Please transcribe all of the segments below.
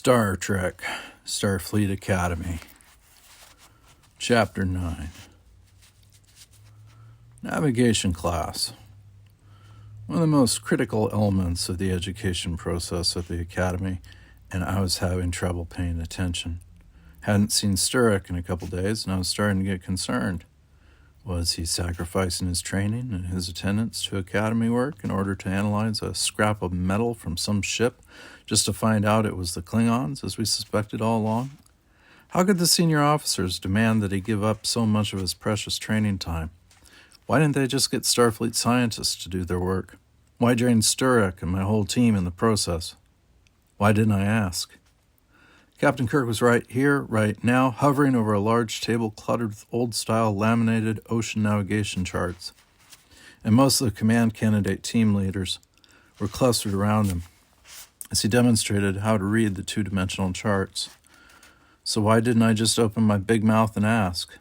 Star Trek, Starfleet Academy, Chapter 9. Navigation class. One of the most critical elements of the education process at the Academy, and I was having trouble paying attention. Hadn't seen Sturrock in a couple days, and I was starting to get concerned. Was he sacrificing his training and his attendance to Academy work in order to analyze a scrap of metal from some ship just to find out it was the Klingons, as we suspected all along? How could the senior officers demand that he give up so much of his precious training time? Why didn't they just get Starfleet scientists to do their work? Why drain Sturrock and my whole team in the process? Why didn't I ask? Captain Kirk was right here, right now, hovering over a large table cluttered with old-style laminated ocean navigation charts. And most of the command candidate team leaders were clustered around him as he demonstrated how to read the two-dimensional charts. So why didn't I just open my big mouth and ask?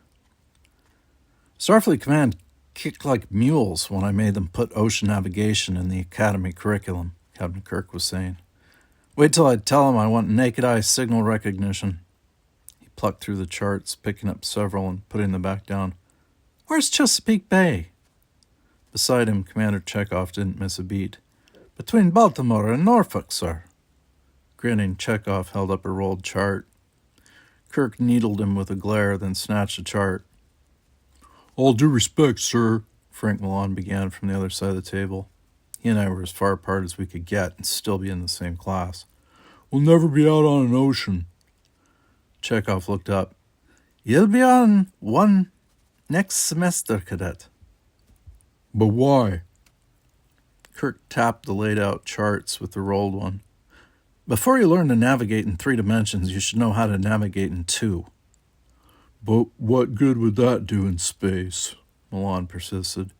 Starfleet Command kicked like mules when I made them put ocean navigation in the Academy curriculum, Captain Kirk was saying. Wait till I tell him I want naked-eye signal recognition. He plucked through the charts, picking up several and putting them back down. Where's Chesapeake Bay? Beside him, Commander Chekhov didn't miss a beat. Between Baltimore and Norfolk, sir. Grinning, Chekhov held up a rolled chart. Kirk needled him with a glare, then snatched the chart. All due respect, sir, Frank Milan began from the other side of the table. He and I were as far apart as we could get and still be in the same class. We'll never be out on an ocean. Chekhov looked up. You'll be on one next semester, cadet. But why? Kirk tapped the laid-out charts with the rolled one. Before you learn to navigate in 3 dimensions, you should know how to navigate in 2. But what good would that do in space? Milan persisted.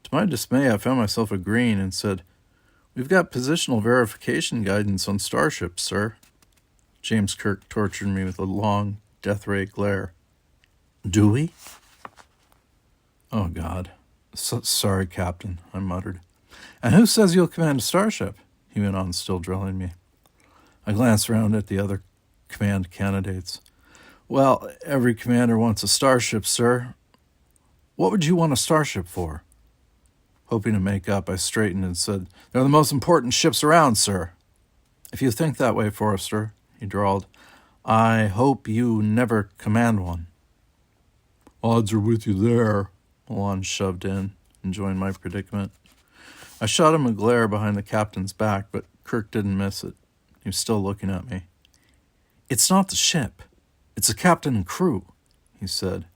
To my dismay, I found myself agreeing and said, We've got positional verification guidance on starships, sir. James Kirk tortured me with a long, death-ray glare. Do we? Oh, God. Sorry, Captain, I muttered. And who says you'll command a starship? He went on, still drilling me. I glanced around at the other command candidates. Well, every commander wants a starship, sir. What would you want a starship for? Hoping to make up, I straightened and said, They're the most important ships around, sir. If you think that way, Forrester, he drawled, I hope you never command one. Odds are with you there, Milan shoved in, enjoying my predicament. I shot him a glare behind the captain's back, but Kirk didn't miss it. He was still looking at me. It's not the ship. It's the captain and crew, he said.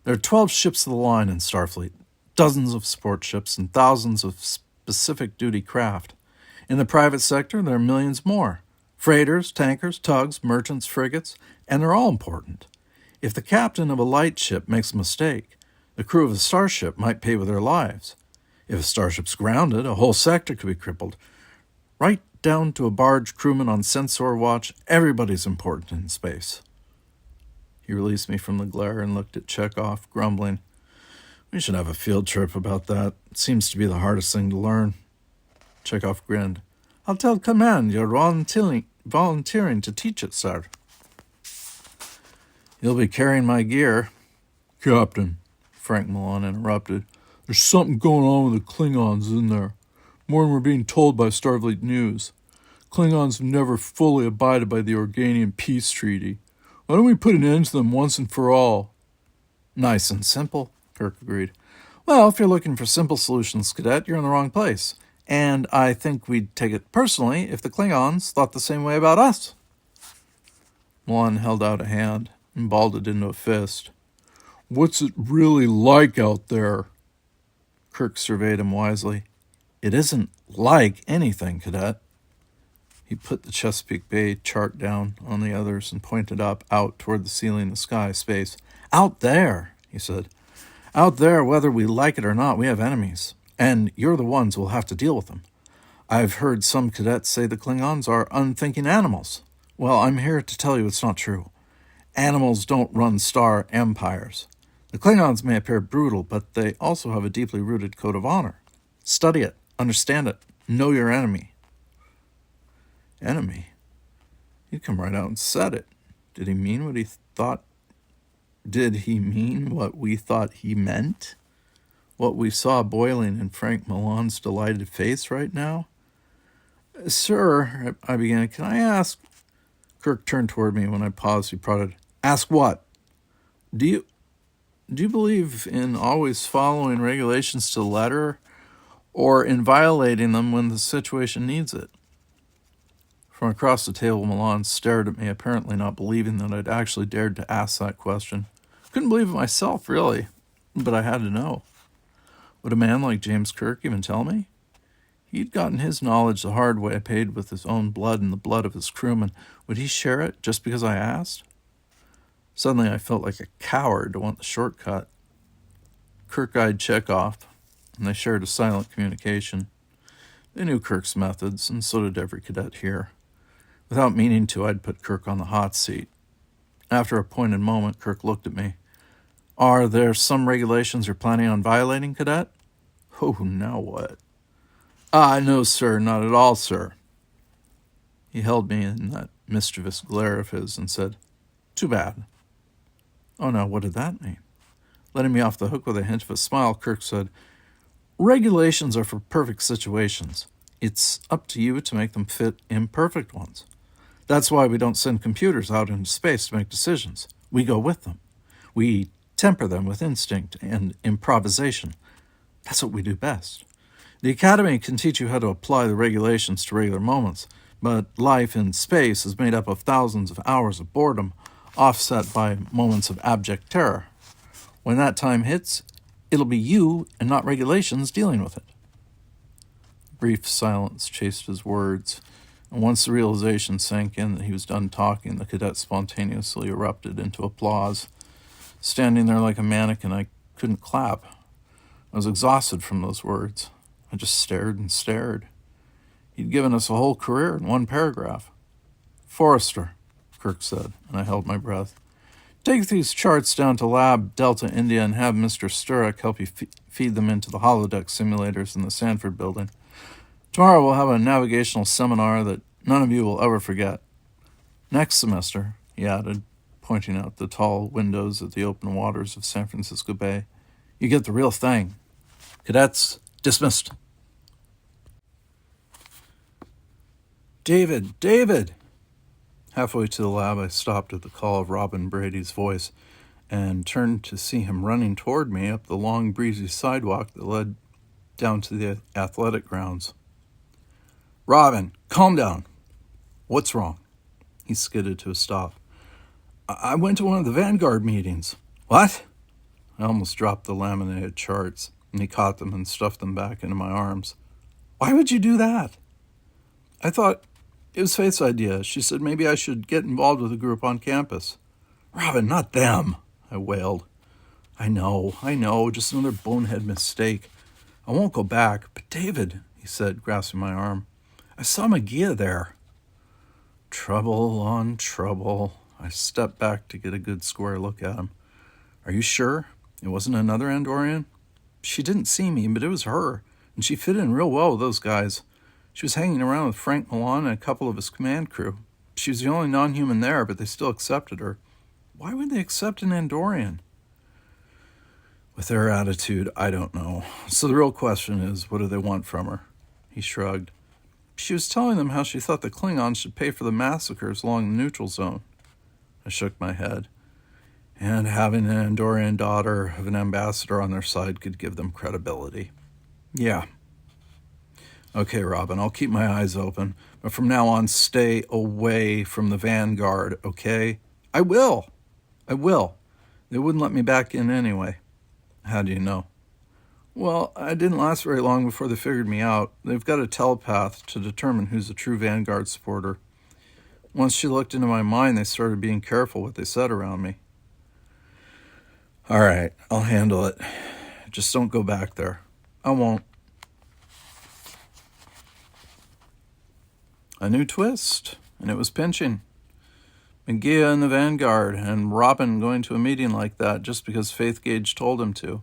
There are 12 ships of the line in Starfleet. Dozens of support ships, and thousands of specific duty craft. In the private sector, there are millions more. Freighters, tankers, tugs, merchants, frigates, and they're all important. If the captain of a light ship makes a mistake, the crew of a starship might pay with their lives. If a starship's grounded, a whole sector could be crippled. Right down to a barge crewman on sensor watch, everybody's important in space. He released me from the glare and looked at Chekhov, grumbling. We should have a field trip about that. It seems to be the hardest thing to learn. Chekhov grinned. I'll tell command you're volunteering to teach it, sir. You'll be carrying my gear. Captain, Frank Milan interrupted. There's something going on with the Klingons in there. More than we're being told by Starfleet News. Klingons have never fully abided by the Organian peace treaty. Why don't we put an end to them once and for all? Nice and simple, Kirk agreed. Well, if you're looking for simple solutions, Cadet, you're in the wrong place. And I think we'd take it personally if the Klingons thought the same way about us. Milan held out a hand and balled it into a fist. What's it really like out there? Kirk surveyed him wisely. It isn't like anything, Cadet. He put the Chesapeake Bay chart down on the others and pointed out toward the ceiling, the sky, space. Out there, he said. Out there, whether we like it or not, we have enemies, and you're the ones who will have to deal with them. I've heard some cadets say the Klingons are unthinking animals. Well, I'm here to tell you it's not true. Animals don't run star empires. The Klingons may appear brutal, but they also have a deeply rooted code of honor. Study it, understand it, know your enemy. Enemy? He'd come right out and said it. Did he mean what he thought? Did he mean what we thought he meant? What we saw boiling in Frank Milan's delighted face right now? Sir, I began, can I ask? Kirk turned toward me. When I paused, he prodded, ask what? Do you believe in always following regulations to the letter, or in violating them when the situation needs it? From across the table, Milan stared at me, apparently not believing that I'd actually dared to ask that question. Couldn't believe it myself, really, but I had to know. Would a man like James Kirk even tell me? He'd gotten his knowledge the hard way, paid with his own blood and the blood of his crewmen. Would he share it just because I asked? Suddenly I felt like a coward to want the shortcut. Kirk eyed Chekhov, and they shared a silent communication. They knew Kirk's methods, and so did every cadet here. Without meaning to, I'd put Kirk on the hot seat. After a pointed moment, Kirk looked at me. Are there some regulations you're planning on violating, cadet? Oh, now what? No, sir, not at all, sir. He held me in that mischievous glare of his and said, too bad. Oh, now, what did that mean? Letting me off the hook with a hint of a smile, Kirk said, regulations are for perfect situations. It's up to you to make them fit imperfect ones. That's why we don't send computers out into space to make decisions. We go with them. We temper them with instinct and improvisation. That's what we do best. The Academy can teach you how to apply the regulations to regular moments, but life in space is made up of thousands of hours of boredom, offset by moments of abject terror. When that time hits, it'll be you and not regulations dealing with it. Brief silence chased his words, and once the realization sank in that he was done talking, the cadet spontaneously erupted into applause. Standing there like a mannequin, I couldn't clap. I was exhausted from those words. I just stared and stared. He'd given us a whole career in one paragraph. Forrester, Kirk said, and I held my breath. Take these charts down to Lab Delta India and have Mr. Sturrock help you feed them into the holodeck simulators in the Sanford building. Tomorrow we'll have a navigational seminar that none of you will ever forget. Next semester, he added, pointing out the tall windows at the open waters of San Francisco Bay, you get the real thing. Cadets, dismissed. David! Halfway to the lab, I stopped at the call of Robin Brady's voice and turned to see him running toward me up the long, breezy sidewalk that led down to the athletic grounds. Robin, calm down. What's wrong? He skidded to a stop. I went to one of the Vanguard meetings. What? I almost dropped the laminated charts, and he caught them and stuffed them back into my arms. Why would you do that? I thought it was Faith's idea. She said maybe I should get involved with a group on campus. Robin, not them, I wailed. I know, just another bonehead mistake. I won't go back. But David, he said, grasping my arm, I saw Magia there. Trouble on trouble. I stepped back to get a good square look at him. Are you sure it wasn't another Andorian? She didn't see me, but it was her, and she fit in real well with those guys. She was hanging around with Frank Milan and a couple of his command crew. She was the only non-human there, but they still accepted her. Why would they accept an Andorian? With their attitude, I don't know. So the real question is, what do they want from her? He shrugged. She was telling them how she thought the Klingons should pay for the massacres along the neutral zone. I shook my head. And having an Andorian daughter of an ambassador on their side could give them credibility. Yeah. Okay, Robin, I'll keep my eyes open, but from now on, stay away from the Vanguard, okay? I will. They wouldn't let me back in anyway. How do you know? Well, I didn't last very long before they figured me out. They've got a telepath to determine who's a true Vanguard supporter. Once she looked into my mind, they started being careful what they said around me. All right, I'll handle it. Just don't go back there. I won't. A new twist, and it was pinching. Magia in the Vanguard, and Robin going to a meeting like that just because Faith Gage told him to.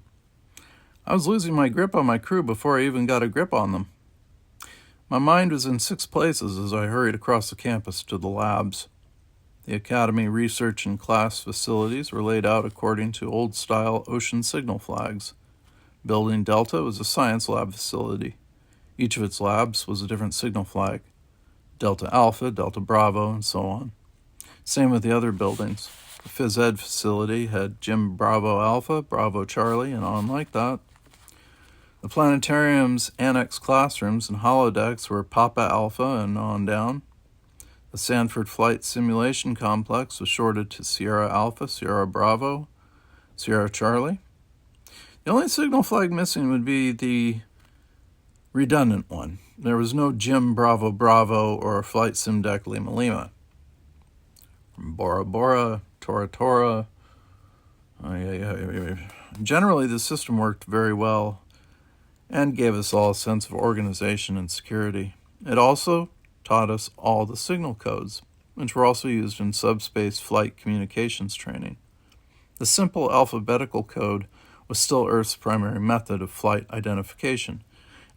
I was losing my grip on my crew before I even got a grip on them. My mind was in 6 places as I hurried across the campus to the labs. The Academy research and class facilities were laid out according to old-style ocean signal flags. Building Delta was a science lab facility. Each of its labs was a different signal flag: Delta Alpha, Delta Bravo, and so on. Same with the other buildings. The Phys Ed facility had Jim Bravo Alpha, Bravo Charlie, and on like that. The planetarium's annex classrooms and holodecks were Papa Alpha and on down. The Sanford Flight Simulation Complex was shorted to Sierra Alpha, Sierra Bravo, Sierra Charlie. The only signal flag missing would be the redundant one. There was no Jim Bravo Bravo or Flight Sim Deck Lima Lima. From Bora Bora, Tora Tora. Generally, the system worked very well and gave us all a sense of organization and security. It also taught us all the signal codes, which were also used in subspace flight communications training. The simple alphabetical code was still Earth's primary method of flight identification,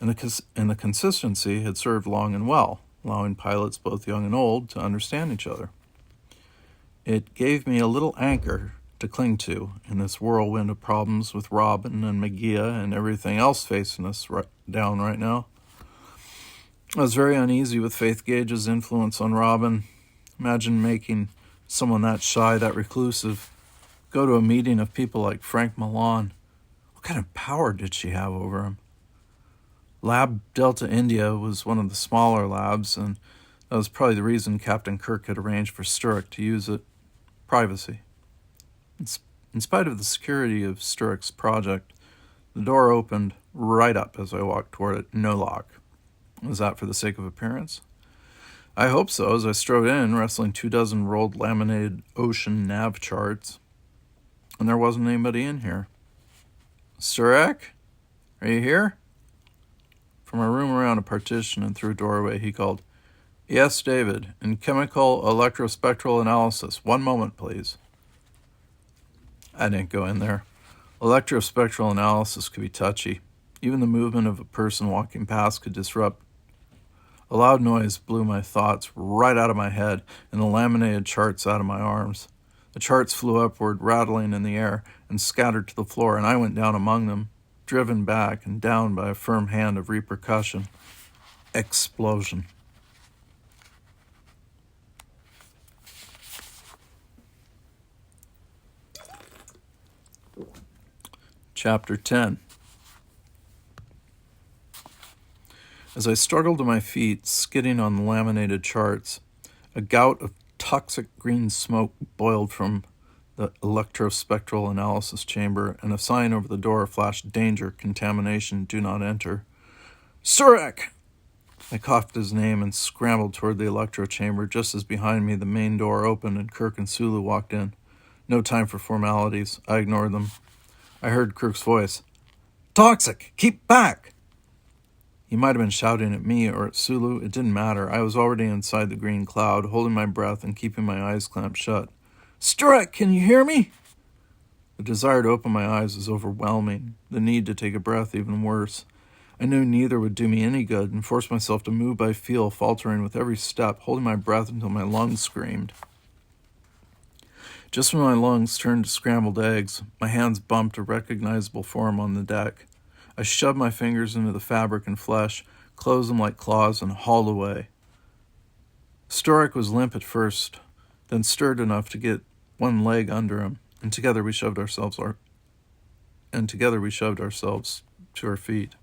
and the consistency had served long and well, allowing pilots both young and old to understand each other. It gave me a little anchor to cling to in this whirlwind of problems with Robin and Megea and everything else facing us down right now. I was very uneasy with Faith Gage's influence on Robin. Imagine making someone that shy, that reclusive, go to a meeting of people like Frank Milan. What kind of power did she have over him? Lab Delta India was one of the smaller labs, and that was probably the reason Captain Kirk had arranged for Sturrock to use it. Privacy. In spite of the security of Sturrock's project, the door opened right up as I walked toward it, no lock. Was that for the sake of appearance? I hope so, as I strode in, wrestling 24 rolled laminated ocean nav charts. And there wasn't anybody in here. Sturrock? Are you here? From a room around a partition and through a doorway, he called, "Yes, David, in chemical electrospectral analysis. 1 moment, please." I didn't go in there. Electrospectral analysis could be touchy. Even the movement of a person walking past could disrupt. A loud noise blew my thoughts right out of my head and the laminated charts out of my arms. The charts flew upward, rattling in the air, and scattered to the floor, and I went down among them, driven back and down by a firm hand of repercussion. Explosion. Chapter 10. As I struggled to my feet, skidding on the laminated charts, a gout of toxic green smoke boiled from the electrospectral analysis chamber, and a sign over the door flashed, "Danger, contamination, do not enter." "Sturrock!" I coughed his name and scrambled toward the electro chamber just as behind me the main door opened and Kirk and Sulu walked in. No time for formalities. I ignored them. I heard Kirk's voice. "Toxic! Keep back!" He might have been shouting at me or at Sulu. It didn't matter. I was already inside the green cloud, holding my breath and keeping my eyes clamped shut. "Sturrock, can you hear me?" The desire to open my eyes was overwhelming. The need to take a breath even worse. I knew neither would do me any good and forced myself to move by feel, faltering with every step, holding my breath until my lungs screamed. Just when my lungs turned to scrambled eggs, my hands bumped a recognizable form on the deck. I shoved my fingers into the fabric and flesh, closed them like claws, and hauled away. Sturrock was limp at first, then stirred enough to get one leg under him, and together we shoved ourselves to our feet.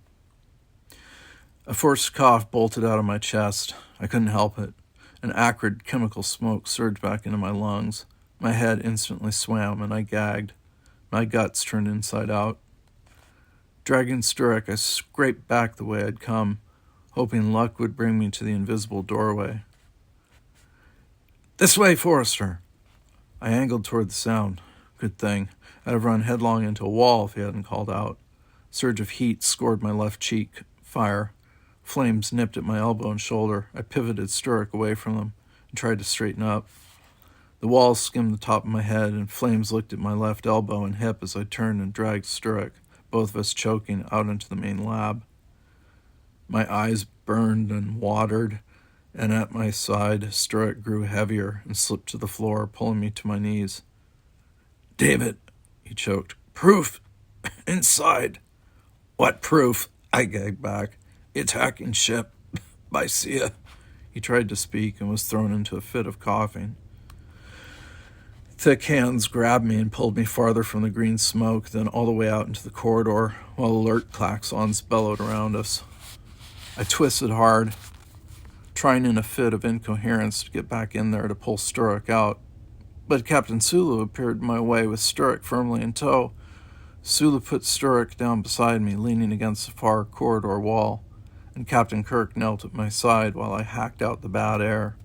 A forced cough bolted out of my chest. I couldn't help it. An acrid chemical smoke surged back into my lungs. My head instantly swam, and I gagged. My guts turned inside out. Dragging Sturrock, I scraped back the way I'd come, hoping luck would bring me to the invisible doorway. "This way, Forrester!" I angled toward the sound. Good thing. I'd have run headlong into a wall if he hadn't called out. A surge of heat scored my left cheek. Fire. Flames nipped at my elbow and shoulder. I pivoted Sturrock away from them and tried to straighten up. The walls skimmed the top of my head, and flames licked at my left elbow and hip as I turned and dragged Sturrock, both of us choking, out into the main lab. My eyes burned and watered, And at my side, Sturrock grew heavier and slipped to the floor, pulling me to my knees. "Damn it," he choked. "Proof! Inside!" "What proof?" I gagged back. "The attacking ship. By Sia." He tried to speak and was thrown into a fit of coughing. Thick hands grabbed me and pulled me farther from the green smoke, then all the way out into the corridor, while alert klaxons bellowed around us. I twisted hard, trying in a fit of incoherence to get back in there to pull Sturrock out. But Captain Sulu appeared in my way with Sturrock firmly in tow. Sulu put Sturrock down beside me, leaning against the far corridor wall, and Captain Kirk knelt at my side while I hacked out the bad air.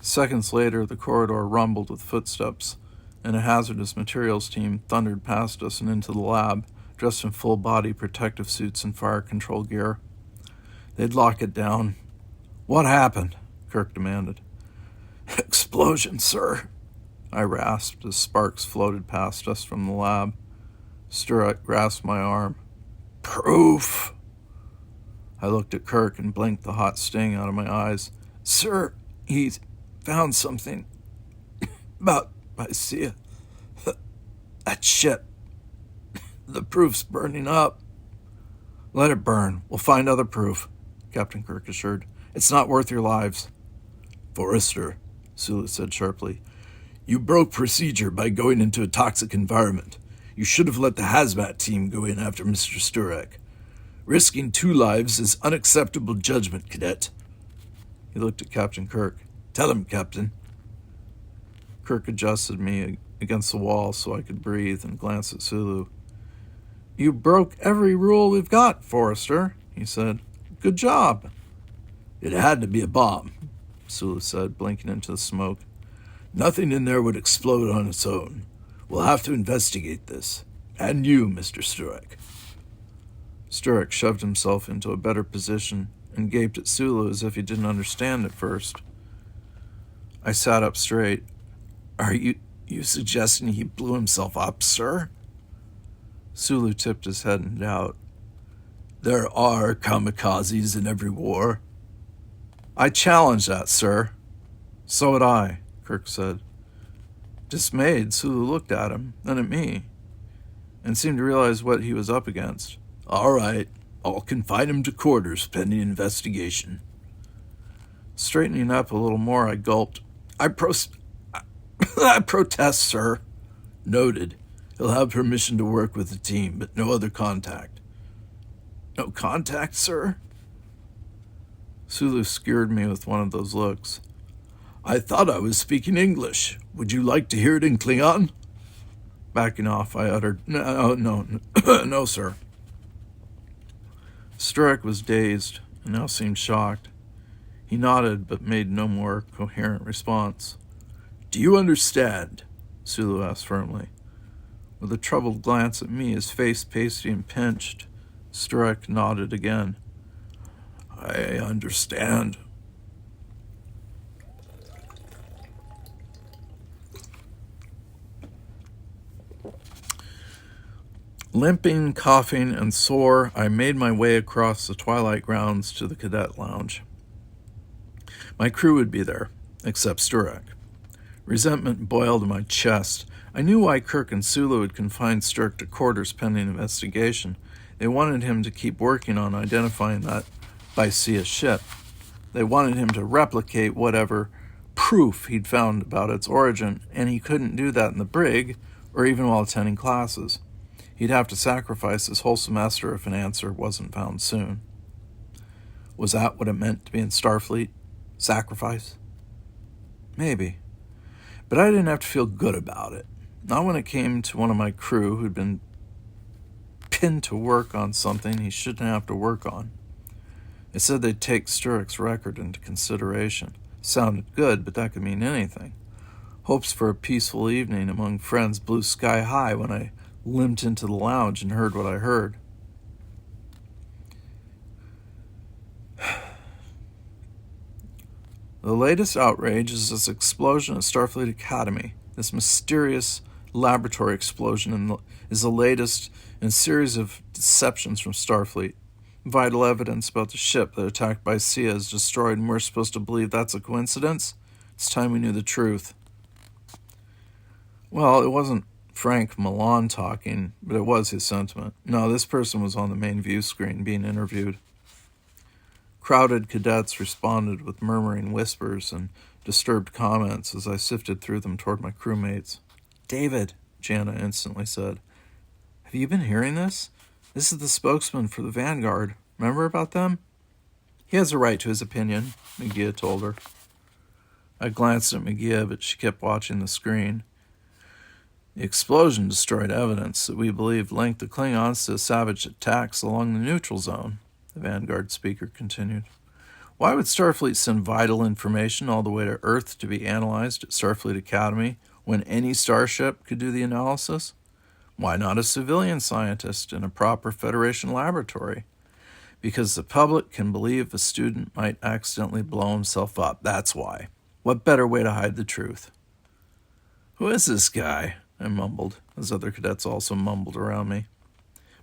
Seconds later, the corridor rumbled with footsteps, and a hazardous materials team thundered past us and into the lab, dressed in full-body protective suits and fire control gear. They'd lock it down. "What happened?" Kirk demanded. "Explosion, sir," I rasped as sparks floated past us from the lab. Sturrock grasped my arm. "Proof!" I looked at Kirk and blinked the hot sting out of my eyes. "Sir, he's found something about Mycia. That ship. The proof's burning up." "Let it burn. We'll find other proof," Captain Kirk assured. "It's not worth your lives." "Forrester," Sulu said sharply, "you broke procedure by going into a toxic environment. You should have let the hazmat team go in after Mr. Sturrock. Risking 2 lives is unacceptable judgment, cadet." He looked at Captain Kirk. "Tell him, Captain." Kirk adjusted me against the wall so I could breathe and glance at Sulu. "You broke every rule we've got, Forrester," he said. "Good job." "It had to be a bomb," Sulu said, blinking into the smoke. "Nothing in there would explode on its own. We'll have to investigate this. And you, Mr. Sturrock." Sturrock shoved himself into a better position and gaped at Sulu as if he didn't understand at first. I sat up straight. "Are you suggesting he blew himself up, sir?" Sulu tipped his head in doubt. "There are kamikazes in every war." "I challenge that, sir." "So would I," Kirk said. Dismayed, Sulu looked at him, then at me, and seemed to realize what he was up against. "All right, I'll confine him to quarters pending investigation." Straightening up a little more, I gulped. I protest, sir." "Noted. He'll have permission to work with the team, but no other contact." "No contact, sir?" Sulu skewered me with one of those looks. "I thought I was speaking English. Would you like to hear it in Klingon?" Backing off, I uttered, No, sir." Sturrock was dazed and now seemed shocked. He nodded but made no more coherent response. "Do you understand?" Sulu asked firmly. With a troubled glance at me, his face pasty and pinched, Sturrock nodded again. "I understand." Limping, coughing, and sore, I made my way across the twilight grounds to the cadet lounge. My crew would be there, except Sturrock. Resentment boiled in my chest. I knew why Kirk and Sulu had confined Sturrock to quarters pending investigation. They wanted him to keep working on identifying that Mycia ship. They wanted him to replicate whatever proof he'd found about its origin, and he couldn't do that in the brig, or even while attending classes. He'd have to sacrifice his whole semester if an answer wasn't found soon. Was that what it meant to be in Starfleet? Sacrifice? Maybe. But I didn't have to feel good about it. Not when it came to one of my crew who'd been pinned to work on something he shouldn't have to work on. It said they'd take Sturrock's record into consideration. Sounded good, but that could mean anything. Hopes for a peaceful evening among friends blew sky high when I limped into the lounge and heard what I heard. The latest outrage is this explosion at Starfleet Academy. This mysterious laboratory explosion is the latest in a series of deceptions from Starfleet. Vital evidence about the ship that attacked Bicea is destroyed, and we're supposed to believe that's a coincidence? It's time we knew the truth. Well, it wasn't Frank Milan talking, but it was his sentiment. No, this person was on the main view screen being interviewed. Crowded cadets responded with murmuring whispers and disturbed comments as I sifted through them toward my crewmates. "David," Jana instantly said, "have you been hearing this? This is the spokesman for the Vanguard. Remember about them?" "He has a right to his opinion," McGee told her. I glanced at McGee, but she kept watching the screen. "The explosion destroyed evidence that we believed linked the Klingons to savage attacks along the neutral zone," the Vanguard speaker continued. "Why would Starfleet send vital information all the way to Earth to be analyzed at Starfleet Academy when any starship could do the analysis? Why not a civilian scientist in a proper Federation laboratory? Because the public can believe a student might accidentally blow himself up. That's why. What better way to hide the truth?" "Who is this guy?" I mumbled, as other cadets also mumbled around me.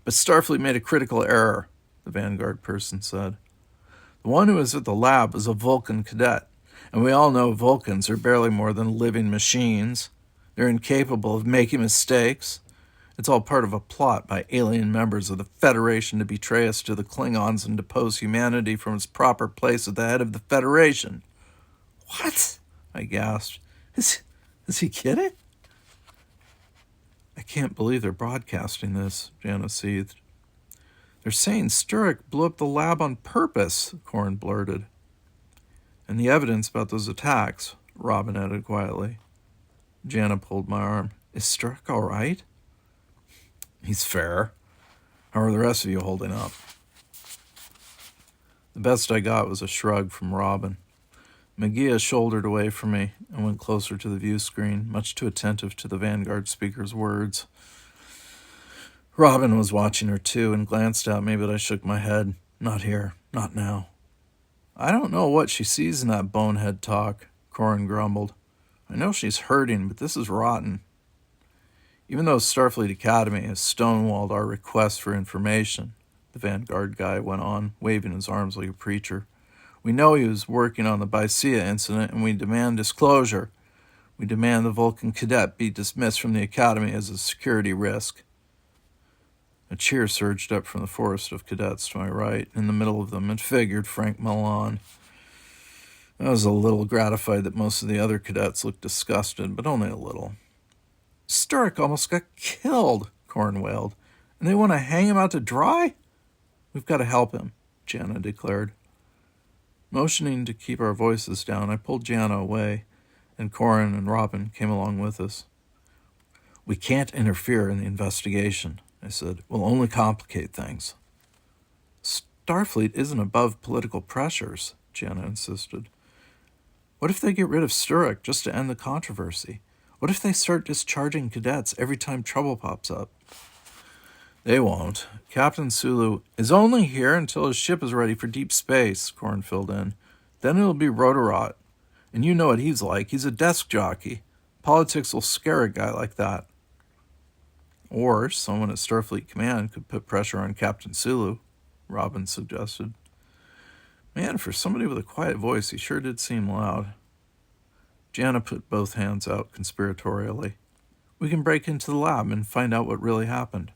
"But Starfleet made a critical error," the Vanguard person said. "The one who was at the lab was a Vulcan cadet, and we all know Vulcans are barely more than living machines. They're incapable of making mistakes. It's all part of a plot by alien members of the Federation to betray us to the Klingons and depose humanity from its proper place at the head of the Federation." "What?" I gasped. Is he kidding?" "I can't believe they're broadcasting this," Jana seethed. "They're saying Sturek blew up the lab on purpose," Corin blurted. "And the evidence about those attacks," Robin added quietly. Jana pulled my arm. "Is Sturek all right?" "He's fair. How are the rest of you holding up?" The best I got was a shrug from Robin. McGee shouldered away from me and went closer to the view screen, much too attentive to the Vanguard speaker's words. Robin was watching her too and glanced at me, but I shook my head. "Not here. Not now." "I don't know what she sees in that bonehead talk," Corin grumbled. "I know she's hurting, but this is rotten. Even though Starfleet Academy has stonewalled our requests for information," the Vanguard guy went on, waving his arms like a preacher, "we know he was working on the Bicea incident, and we demand disclosure. We demand the Vulcan cadet be dismissed from the Academy as a security risk." A cheer surged up from the forest of cadets to my right. In the middle of them, it figured Frank Milan. I was a little gratified that most of the other cadets looked disgusted, but only a little. "Sturek almost got killed," Corin wailed, "and they want to hang him out to dry?" "We've got to help him," Jana declared. Motioning to keep our voices down, I pulled Jana away, and Corin and Robin came along with us. "We can't interfere in the investigation," I said. "We'll only complicate things." "Starfleet isn't above political pressures," Jana insisted. "What if they get rid of Sturek just to end the controversy? What if they start discharging cadets every time trouble pops up?" "They won't. Captain Sulu is only here until his ship is ready for deep space," Corin filled in. "Then it'll be rotorot. And you know what he's like. He's a desk jockey. Politics will scare a guy like that." "Or someone at Starfleet Command could put pressure on Captain Sulu," Robin suggested. Man, for somebody with a quiet voice, he sure did seem loud. Jana put both hands out conspiratorially. "We can break into the lab and find out what really happened."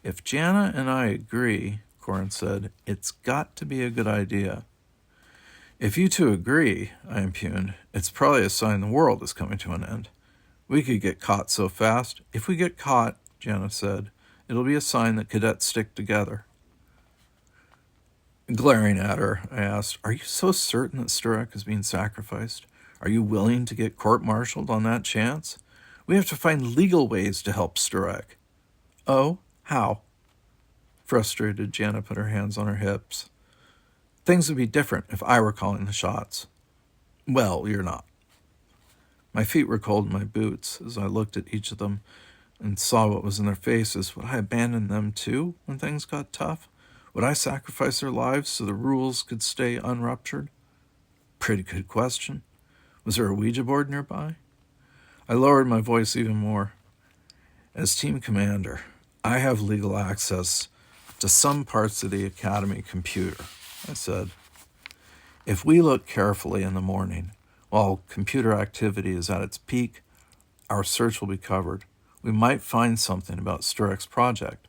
"If Jana and I agree," Corin said, "it's got to be a good idea." "If you two agree," I impugned, "it's probably a sign the world is coming to an end. We could get caught so fast." "If we get caught," Jana said, "it'll be a sign that cadets stick together." Glaring at her, I asked, "Are you so certain that Sturek is being sacrificed? Are you willing to get court-martialed on that chance? We have to find legal ways to help Sturek." "Oh? How?" Frustrated, Jana put her hands on her hips. "Things would be different if I were calling the shots." "Well, you're not." My feet were cold in my boots as I looked at each of them and saw what was in their faces. Would I abandon them too when things got tough? Would I sacrifice their lives so the rules could stay unruptured? Pretty good question. Was there a Ouija board nearby? I lowered my voice even more. "As team commander, I have legal access to some parts of the Academy computer, I said. If we look carefully in the morning, while computer activity is at its peak, our search will be covered. We might find something about Sturek's project.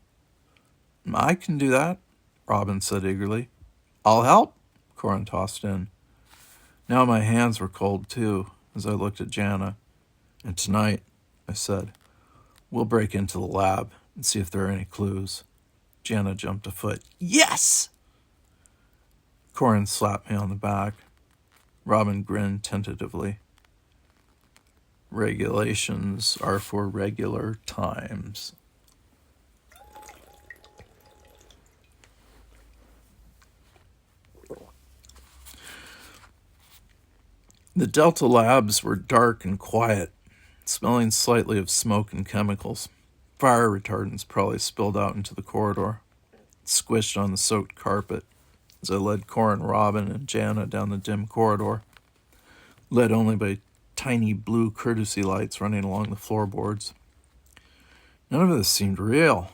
I can do that, Robin said eagerly. I'll help, Corin tossed in. Now my hands were cold, too, as I looked at Jana. And tonight, I said, we'll break into the lab and see if there are any clues. Jana jumped a foot. Yes! Corin slapped me on the back. Robin grinned tentatively. Regulations are for regular times. The Delta labs were dark and quiet, smelling slightly of smoke and chemicals. Fire retardants probably spilled out into the corridor, squished on the soaked carpet as I led Corin, Robin, and Jana down the dim corridor, led only by tiny blue courtesy lights running along the floorboards. None of this seemed real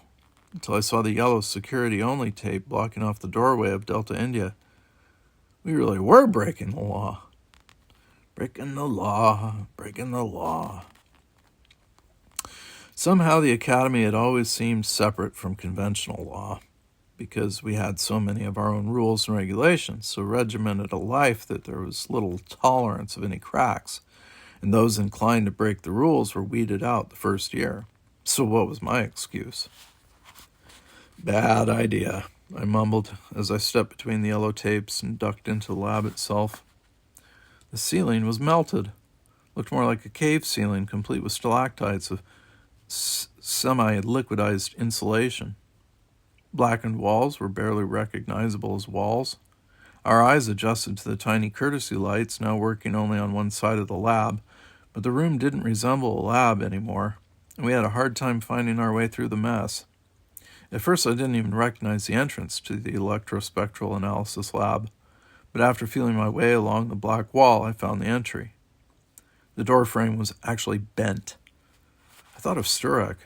until I saw the yellow security-only tape blocking off the doorway of Delta India. We really were breaking the law. Breaking the law, breaking the law. Somehow the Academy had always seemed separate from conventional law, because we had so many of our own rules and regulations, so regimented a life that there was little tolerance of any cracks, and those inclined to break the rules were weeded out the first year. So what was my excuse? Bad idea, I mumbled as I stepped between the yellow tapes and ducked into the lab itself. The ceiling was melted. Looked more like a cave ceiling, complete with stalactites of semi-liquidized insulation. Blackened walls were barely recognizable as walls. Our eyes adjusted to the tiny courtesy lights, now working only on one side of the lab, but the room didn't resemble a lab anymore, and we had a hard time finding our way through the mess. At first I didn't even recognize the entrance to the electrospectral analysis lab, but after feeling my way along the black wall, I found the entry. The door frame was actually bent. I thought of Sturek.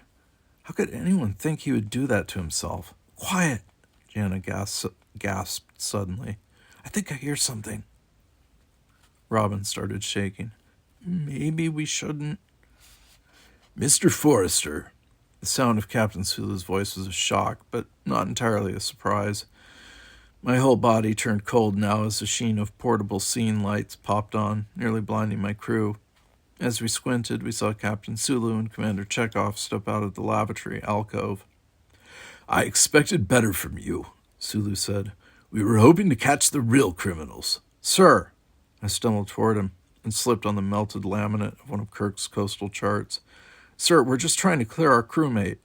How could anyone think he would do that to himself? Quiet, Jana gasped suddenly. I think I hear something. Robin started shaking. Maybe we shouldn't. Mr. Forrester. The sound of Captain Sulu's voice was a shock, but not entirely a surprise. My whole body turned cold now as the sheen of portable scene lights popped on, nearly blinding my crew. As we squinted, we saw Captain Sulu and Commander Chekhov step out of the lavatory alcove. I expected better from you, Sulu said. We were hoping to catch the real criminals. Sir! I stumbled toward him and slipped on the melted laminate of one of Kirk's coastal charts. Sir, we're just trying to clear our crewmate.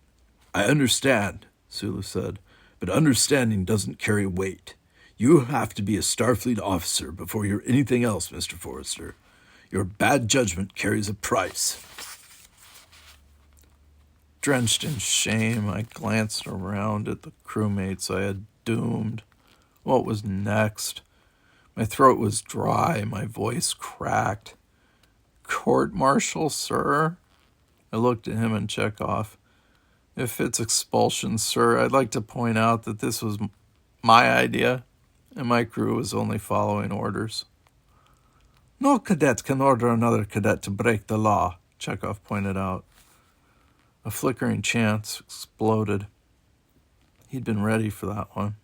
I understand, Sulu said, but understanding doesn't carry weight. You have to be a Starfleet officer before you're anything else, Mr. Forrester. Your bad judgment carries a price. Drenched in shame, I glanced around at the crewmates I had doomed. What was next? My throat was dry, my voice cracked. Court-martial, sir? I looked at him and Chekhov. If it's expulsion, sir, I'd like to point out that this was my idea, and my crew was only following orders. No cadet can order another cadet to break the law, Chekhov pointed out. A flickering chance exploded. He'd been ready for that one.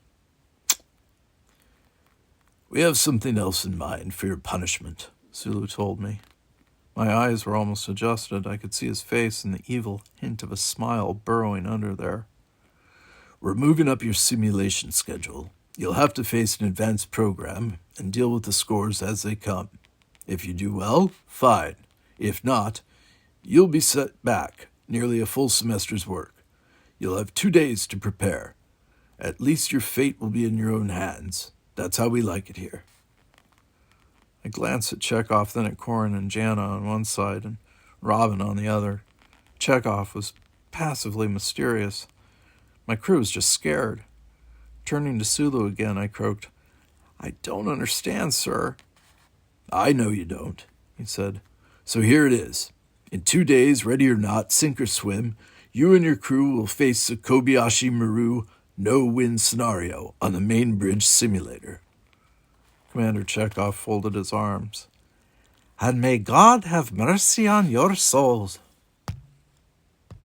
We have something else in mind for your punishment, Sulu told me. My eyes were almost adjusted. I could see his face and the evil hint of a smile burrowing under there. We're moving up your simulation schedule. You'll have to face an advanced program and deal with the scores as they come. If you do well, fine. If not, you'll be set back nearly a full semester's work. You'll have 2 days to prepare. At least your fate will be in your own hands. That's how we like it here. I glanced at Chekhov, then at Corin and Jana on one side and Robin on the other. Chekhov was passively mysterious. My crew was just scared. Turning to Sulu again, I croaked, I don't understand, sir. I know you don't, he said. So here it is. In 2 days, ready or not, sink or swim, you and your crew will face the Kobayashi Maru No-win scenario on the main bridge simulator. Commander Chekhov folded his arms. And may God have mercy on your souls.